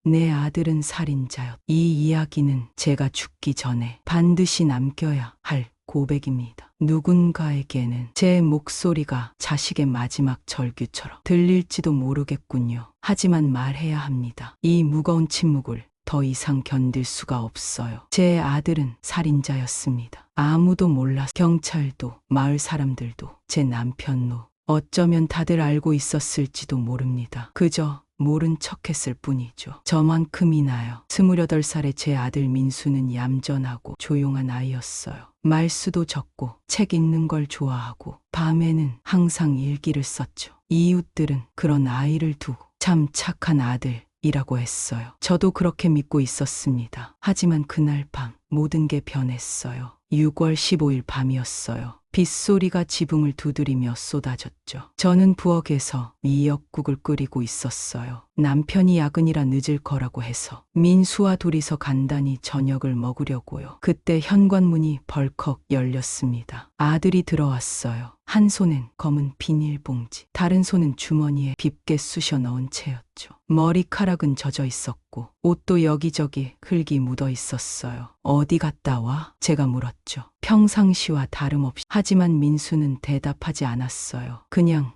내 아들은 살인자였. 이 이야기는 제가 죽기 전에 반드시 남겨야 할 고백입니다. 누군가에게는 제 목소리가 자식의 마지막 절규처럼 들릴지도 모르겠군요. 하지만 말해야 합니다. 이 무거운 침묵을 더 이상 견딜 수가 없어요. 제 아들은 살인자였습니다. 아무도 몰라서 경찰도 마을 사람들도 제 남편도 어쩌면 다들 알고 있었을지도 모릅니다. 그저 모른 척했을 뿐이죠. 저만큼이나요. 28살의 제 아들 민수는 얌전하고 조용한 아이였어요. 말수도 적고 책 읽는 걸 좋아하고 밤에는 항상 일기를 썼죠. 이웃들은 그런 아이를 두고 참 착한 아들이라고 했어요. 저도 그렇게 믿고 있었습니다. 하지만 그날 밤 모든 게 변했어요. 6월 15일 밤이었어요. 빗소리가 지붕을 두드리며 쏟아졌죠. 저는 부엌에서 미역국을 끓이고 있었어요. 남편이 야근이라 늦을 거라고 해서 민수와 둘이서 간단히 저녁을 먹으려고요. 그때 현관문이 벌컥 열렸습니다. 아들이 들어왔어요. 한 손엔 검은 비닐봉지, 다른 손은 주머니에 빗게 쑤셔 넣은 채였죠. 머리카락은 젖어 있었고 옷도 여기저기 흙이 묻어 있었어요. 어디 갔다 와? 제가 물었죠. 평상시와 다름없이. 하지만 민수는 대답하지 않았어요. 그냥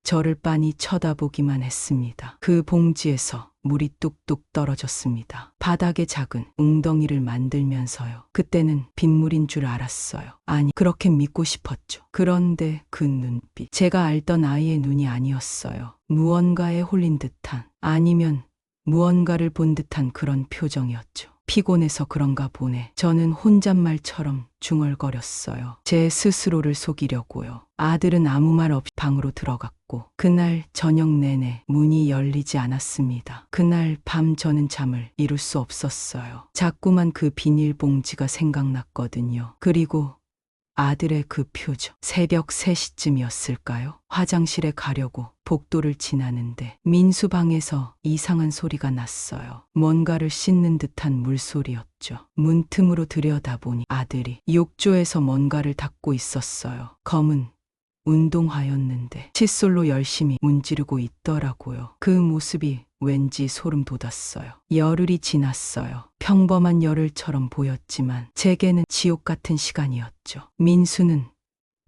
저를 빤히 쳐다보기만 했습니다. 그 봉지에서 물이 뚝뚝 떨어졌습니다. 바닥에 작은 웅덩이를 만들면서요. 그때는 빗물인 줄 알았어요. 아니, 그렇게 믿고 싶었죠. 그런데 그 눈빛, 제가 알던 아이의 눈이 아니었어요. 무언가에 홀린 듯한, 아니면 무언가를 본 듯한 그런 표정이었죠. 피곤해서 그런가 보네. 저는 혼잣말처럼 중얼거렸어요. 제 스스로를 속이려고요. 아들은 아무 말 없이 방으로 들어갔고 그날 저녁 내내 문이 열리지 않았습니다. 그날 밤 저는 잠을 이룰 수 없었어요. 자꾸만 그 비닐봉지가 생각났거든요. 그리고 아들의 그 표정. 새벽 3시쯤이었을까요? 화장실에 가려고 복도를 지나는데 민수 방에서 이상한 소리가 났어요. 뭔가를 씻는 듯한 물소리였죠. 문틈으로 들여다보니 아들이 욕조에서 뭔가를 닦고 있었어요. 검은 운동화였는데 칫솔로 열심히 문지르고 있더라고요. 그 모습이 왠지 소름 돋았어요. 열흘이 지났어요. 평범한 열흘처럼 보였지만 제게는 지옥 같은 시간이었죠. 민수는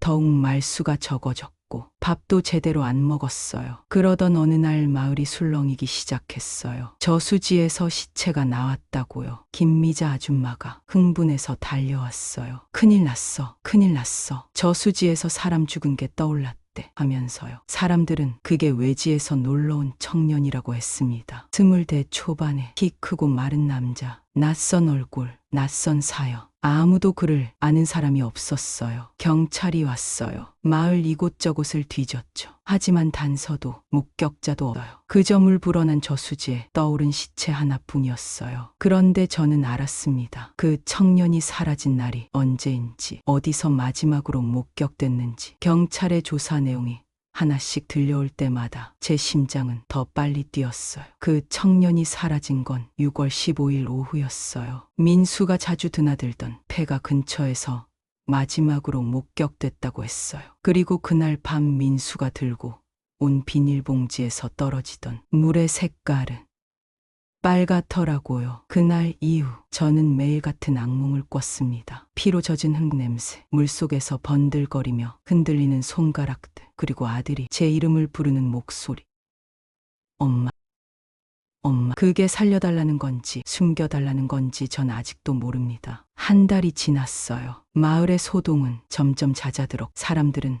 더욱 말수가 적어졌고 밥도 제대로 안 먹었어요. 그러던 어느 날 마을이 술렁이기 시작했어요. 저수지에서 시체가 나왔다고요. 김미자 아줌마가 흥분해서 달려왔어요. 큰일 났어. 큰일 났어. 저수지에서 사람 죽은 게 떠올랐대 하면서요. 사람들은 그게 외지에서 놀러온 청년이라고 했습니다. 20대 초반에 키 크고 마른 남자, 낯선 얼굴, 낯선 사연. 아무도 그를 아는 사람이 없었어요. 경찰이 왔어요. 마을 이곳저곳을 뒤졌죠. 하지만 단서도 목격자도 없어요. 그저 물 불어난 저수지에 떠오른 시체 하나뿐이었어요. 그런데 저는 알았습니다. 그 청년이 사라진 날이 언제인지, 어디서 마지막으로 목격됐는지. 경찰의 조사 내용이 하나씩 들려올 때마다 제 심장은 더 빨리 뛰었어요. 그 청년이 사라진 건 6월 15일 오후였어요. 민수가 자주 드나들던 폐가 근처에서 마지막으로 목격됐다고 했어요. 그리고 그날 밤 민수가 들고 온 비닐봉지에서 떨어지던 물의 색깔은 빨갛더라고요. 그날 이후 저는 매일 같은 악몽을 꿨습니다. 피로 젖은 흙냄새, 물속에서 번들거리며 흔들리는 손가락들, 그리고 아들이 제 이름을 부르는 목소리. 엄마, 엄마. 그게 살려달라는 건지 숨겨달라는 건지 전 아직도 모릅니다. 한 달이 지났어요. 마을의 소동은 점점 잦아들었고 사람들은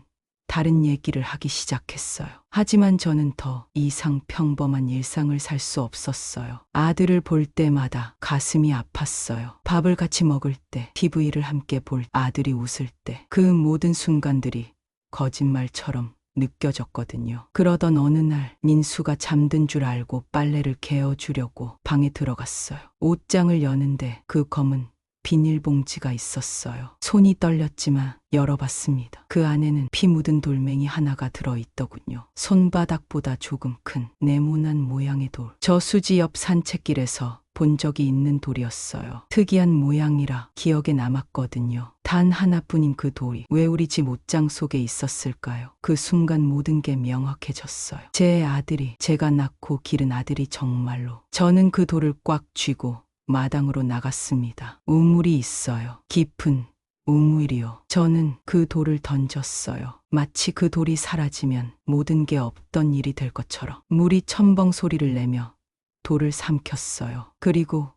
다른 얘기를 하기 시작했어요. 하지만 저는 더 이상 평범한 일상을 살 수 없었어요. 아들을 볼 때마다 가슴이 아팠어요. 밥을 같이 먹을 때, TV를 함께 볼 때, 아들이 웃을 때, 그 모든 순간들이 거짓말처럼 느껴졌거든요. 그러던 어느 날 민수가 잠든 줄 알고 빨래를 개어주려고 방에 들어갔어요. 옷장을 여는데 그 검은 비닐봉지가 있었어요. 손이 떨렸지만 열어봤습니다. 그 안에는 피 묻은 돌멩이 하나가 들어있더군요. 손바닥보다 조금 큰 네모난 모양의 돌. 저수지 옆 산책길에서 본 적이 있는 돌이었어요. 특이한 모양이라 기억에 남았거든요. 단 하나뿐인 그 돌이 왜 우리 집 옷장 속에 있었을까요? 그 순간 모든 게 명확해졌어요. 제 아들이, 제가 낳고 기른 아들이 정말로. 저는 그 돌을 꽉 쥐고 마당으로 나갔습니다. 우물이 있어요. 깊은 우물이요. 저는 그 돌을 던졌어요. 마치 그 돌이 사라지면 모든 게 없던 일이 될 것처럼. 물이 첨벙 소리를 내며 돌을 삼켰어요. 그리고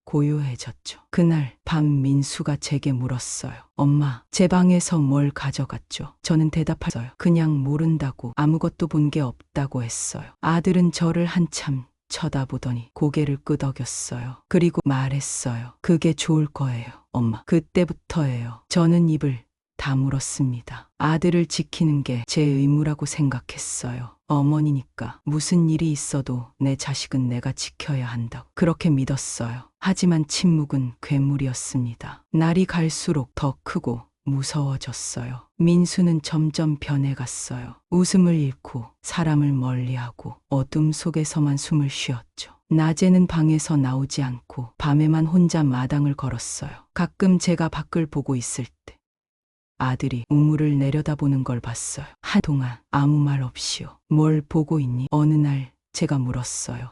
고요해졌죠. 그날 밤 민수가 제게 물었어요. 엄마, 제 방에서 뭘 가져갔죠? 저는 대답했어요. 그냥 모른다고, 아무것도 본 게 없다고 했어요. 아들은 저를 한참 쳐다보더니 고개를 끄덕였어요. 그리고 말했어요. 그게 좋을 거예요, 엄마. 그때부터예요. 저는 입을 다물었습니다. 아들을 지키는 게 제 의무라고 생각했어요. 어머니니까 무슨 일이 있어도 내 자식은 내가 지켜야 한다고 그렇게 믿었어요. 하지만 침묵은 괴물이었습니다. 날이 갈수록 더 크고 무서워졌어요. 민수는 점점 변해갔어요. 웃음을 잃고 사람을 멀리하고 어둠 속에서만 숨을 쉬었죠. 낮에는 방에서 나오지 않고 밤에만 혼자 마당을 걸었어요. 가끔 제가 밖을 보고 있을 때 아들이 우물을 내려다보는 걸 봤어요. 한동안 아무 말 없이요. 뭘 보고 있니? 어느 날 제가 물었어요.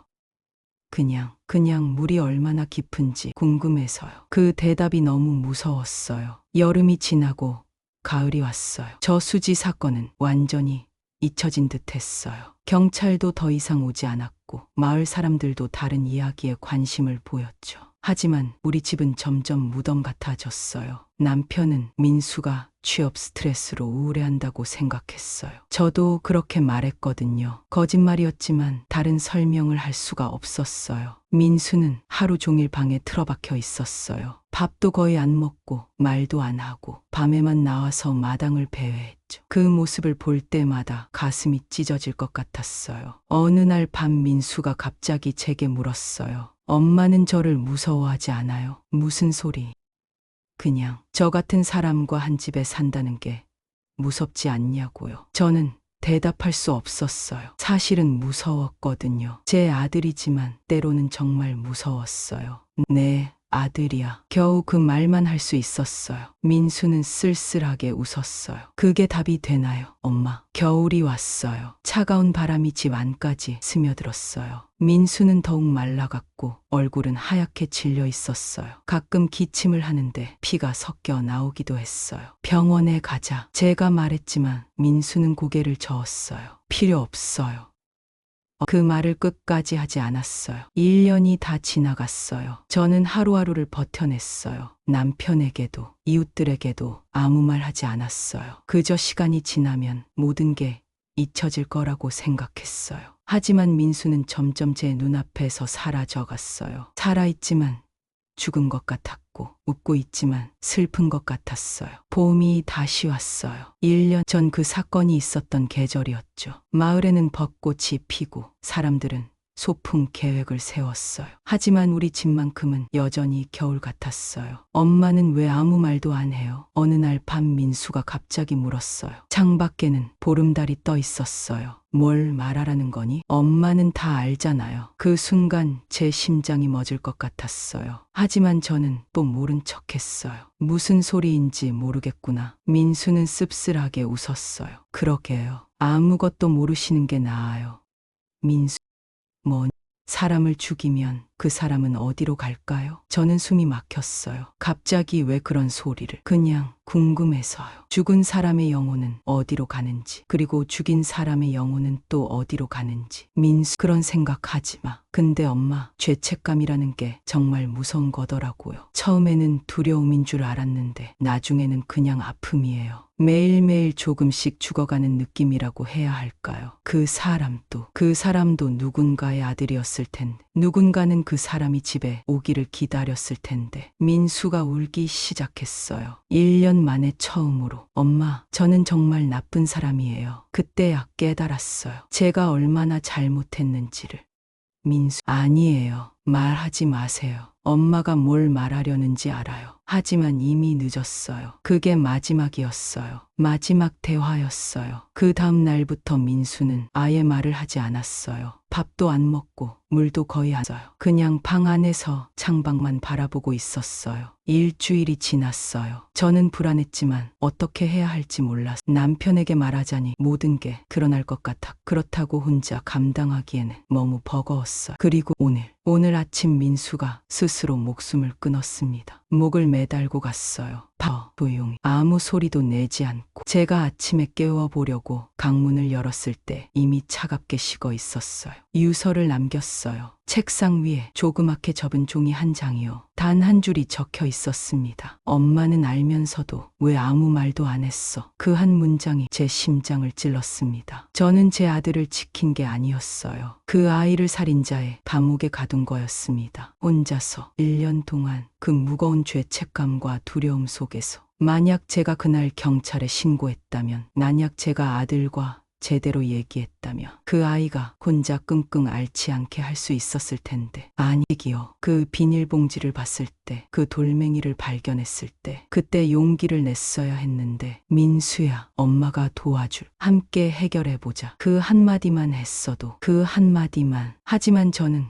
그냥 물이 얼마나 깊은지 궁금해서요. 그 대답이 너무 무서웠어요. 여름이 지나고 가을이 왔어요. 저수지 사건은 완전히 잊혀진 듯 했어요. 경찰도 더 이상 오지 않았고 마을 사람들도 다른 이야기에 관심을 보였죠. 하지만 우리 집은 점점 무덤 같아졌어요. 남편은 민수가 취업 스트레스로 우울해한다고 생각했어요. 저도 그렇게 말했거든요. 거짓말이었지만 다른 설명을 할 수가 없었어요. 민수는 하루 종일 방에 틀어박혀 있었어요. 밥도 거의 안 먹고 말도 안 하고 밤에만 나와서 마당을 배회했죠. 그 모습을 볼 때마다 가슴이 찢어질 것 같았어요. 어느 날 밤 민수가 갑자기 제게 물었어요. 엄마는 저를 무서워하지 않아요? 무슨 소리? 그냥 저 같은 사람과 한 집에 산다는 게 무섭지 않냐고요. 저는 대답할 수 없었어요. 사실은 무서웠거든요. 제 아들이지만 때로는 정말 무서웠어요. 네, 아들이야. 겨우 그 말만 할 수 있었어요. 민수는 쓸쓸하게 웃었어요. 그게 답이 되나요, 엄마? 겨울이 왔어요. 차가운 바람이 집 안까지 스며들었어요. 민수는 더욱 말라갔고 얼굴은 하얗게 질려 있었어요. 가끔 기침을 하는데 피가 섞여 나오기도 했어요. 병원에 가자. 제가 말했지만 민수는 고개를 저었어요. 필요 없어요. 그 말을 끝까지 하지 않았어요. 1년이 다 지나갔어요. 저는 하루하루를 버텨냈어요. 남편에게도 이웃들에게도 아무 말 하지 않았어요. 그저 시간이 지나면 모든 게 잊혀질 거라고 생각했어요. 하지만 민수는 점점 제 눈앞에서 사라져갔어요. 살아있지만 죽은 것 같았고 웃고 있지만 슬픈 것 같았어요. 봄이 다시 왔어요. 1년 전 그 사건이 있었던 계절이었죠. 마을에는 벚꽃이 피고 사람들은 소풍 계획을 세웠어요. 하지만 우리 집만큼은 여전히 겨울 같았어요. 엄마는 왜 아무 말도 안 해요? 어느 날 밤 민수가 갑자기 물었어요. 창밖에는 보름달이 떠 있었어요. 뭘 말하라는 거니? 엄마는 다 알잖아요. 그 순간 제 심장이 멎을 것 같았어요. 하지만 저는 또 모른 척했어요. 무슨 소리인지 모르겠구나. 민수는 씁쓸하게 웃었어요. 그러게요. 아무것도 모르시는 게 나아요. 민수, 뭐니? 사람을 죽이면 그 사람은 어디로 갈까요? 저는 숨이 막혔어요. 갑자기 왜 그런 소리를? 그냥 궁금해서요. 죽은 사람의 영혼은 어디로 가는지, 그리고 죽인 사람의 영혼은 또 어디로 가는지. 민수, 그런 생각하지 마. 근데 엄마, 죄책감이라는 게 정말 무서운 거더라고요. 처음에는 두려움인 줄 알았는데 나중에는 그냥 아픔이에요. 매일매일 조금씩 죽어가는 느낌이라고 해야 할까요? 그 사람도 누군가의 아들이었을 텐데, 누군가는 그 사람이 집에 오기를 기다렸을 텐데. 민수가 울기 시작했어요. 1년 만에 처음으로. 엄마, 저는 정말 나쁜 사람이에요. 그때야 깨달았어요. 제가 얼마나 잘못했는지를. 민수, 아니에요. 말하지 마세요. 엄마가 뭘 말하려는지 알아요. 하지만 이미 늦었어요. 그게 마지막이었어요. 마지막 대화였어요. 그 다음 날부터 민수는 아예 말을 하지 않았어요. 밥도 안 먹고 물도 거의 안 써요. 그냥 방 안에서 창밖만 바라보고 있었어요. 일주일이 지났어요. 저는 불안했지만 어떻게 해야 할지 몰랐어요. 남편에게 말하자니 모든 게 드러날 것 같아. 그렇다고 혼자 감당하기에는 너무 버거웠어요. 그리고 오늘 아침 민수가 스스로 목숨을 끊었습니다. 목을 매달고 갔어요. 조용히 아무 소리도 내지 않고 제가 아침에 깨워보려고 강문을 열었을 때 이미 차갑게 식어 있었어요. 유서를 남겼어요. 책상 위에 조그맣게 접은 종이 한 장이요. 단 한 줄이 적혀 있었습니다. 엄마는 알면서도 왜 아무 말도 안 했어? 그 한 문장이 제 심장을 찔렀습니다. 저는 제 아들을 지킨 게 아니었어요. 그 아이를 살인자의 감옥에 가둔 거였습니다. 혼자서 1년 동안 그 무거운 죄책감과 두려움 속에서 만약 제가 그날 경찰에 신고했다면, 만약 제가 아들과 제대로 얘기했다면 그 아이가 혼자 끙끙 앓지 않게 할 수 있었을 텐데, 아니기요. 그 비닐봉지를 봤을 때, 그 돌멩이를 발견했을 때, 그때 용기를 냈어야 했는데, 민수야, 엄마가 도와줄, 함께 해결해보자, 그 한마디만 했어도, 그 한마디만. 하지만 저는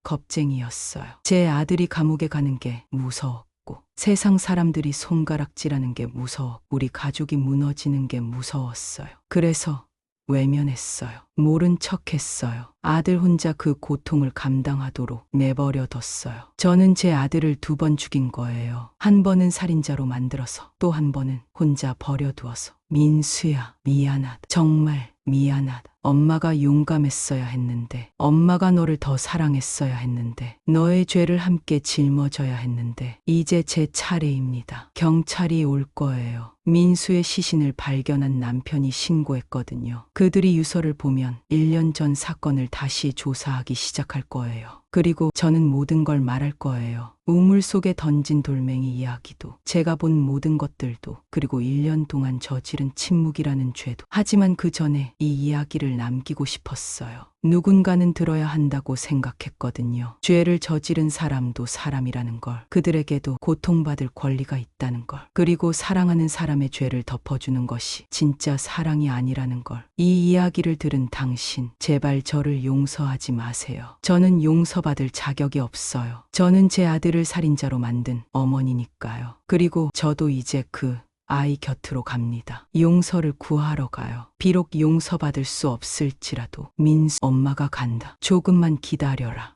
겁쟁이였어요. 제 아들이 감옥에 가는 게 무서웠고, 세상 사람들이 손가락질하는 게 무서워, 우리 가족이 무너지는 게 무서웠어요. 그래서 외면했어요. 모른 척했어요. 아들 혼자 그 고통을 감당하도록 내버려뒀어요. 저는 제 아들을 2번 죽인 거예요. 한 번은 살인자로 만들어서, 또 한 번은 혼자 버려두어서. 민수야, 미안하다. 정말 미안하다. 엄마가 용감했어야 했는데, 엄마가 너를 더 사랑했어야 했는데, 너의 죄를 함께 짊어져야 했는데, 이제 제 차례입니다. 경찰이 올 거예요. 민수의 시신을 발견한 남편이 신고했거든요. 그들이 유서를 보면 1년 전 사건을 다시 조사하기 시작할 거예요. 그리고 저는 모든 걸 말할 거예요. 우물 속에 던진 돌멩이 이야기도, 제가 본 모든 것들도, 그리고 1년 동안 저지른 침묵이라는 죄도. 하지만 그 전에 이 이야기를 남기고 싶었어요. 누군가는 들어야 한다고 생각했거든요. 죄를 저지른 사람도 사람이라는 걸, 그들에게도 고통받을 권리가 있다는 걸, 그리고 사랑하는 사람의 죄를 덮어주는 것이 진짜 사랑이 아니라는 걸. 이 이야기를 들은 당신, 제발 저를 용서하지 마세요. 저는 용서받을 자격이 없어요. 저는 제 아들을 살인자로 만든 어머니니까요. 그리고 저도 이제 그 아이 곁으로 갑니다. 용서를 구하러 가요. 비록 용서받을 수 없을지라도. 민수, 엄마가 간다. 조금만 기다려라.